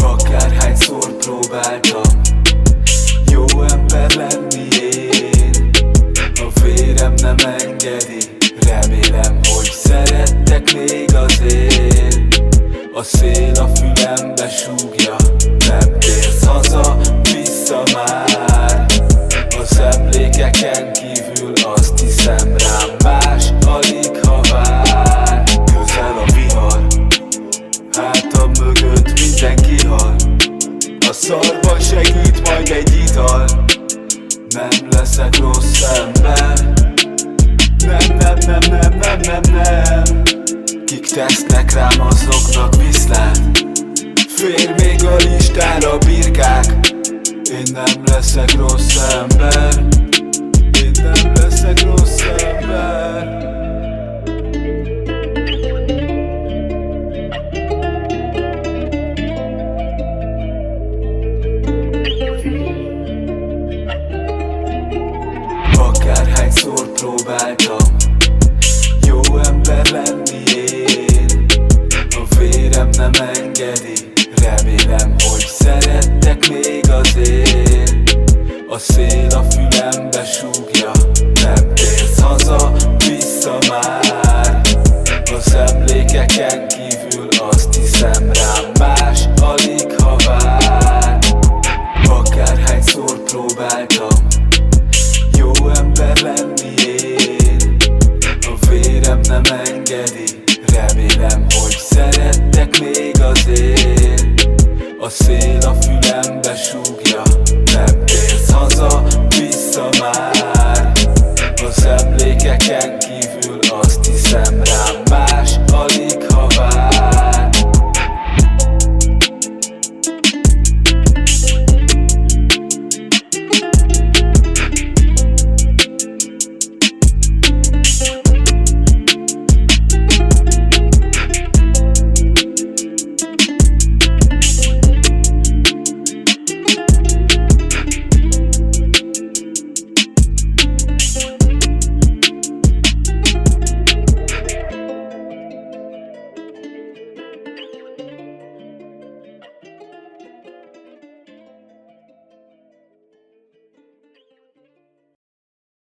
Akárhányszor próbáltam jó ember lenni én, a vérem nem engedi. Remélem, hogy szerettek még azért. A szél a fülembe súgja, nem térsz haza, vissza már. Az emlékeken kívül azt hiszem, rám más alig ha vár. Közel a vihar, hátam mögött mindenki hal. A szarban segít majd egy ital. Nem leszek rossz ember. Nem. Kik tesznek rám, azoknak viszlát. Fér még a listára birkák. Én nem leszek rossz ember. Én nem leszek rossz ember. Akárhányszor próbáltam jó ember lenni én, a vérem nem engedi. Remélem, hogy szerettek még azért. A szél a fülembe súgja, nem térsz haza, vissza már. Az emlékeken kívül azt hiszem, rám más alig ha vár. Akárhányszor próbáltam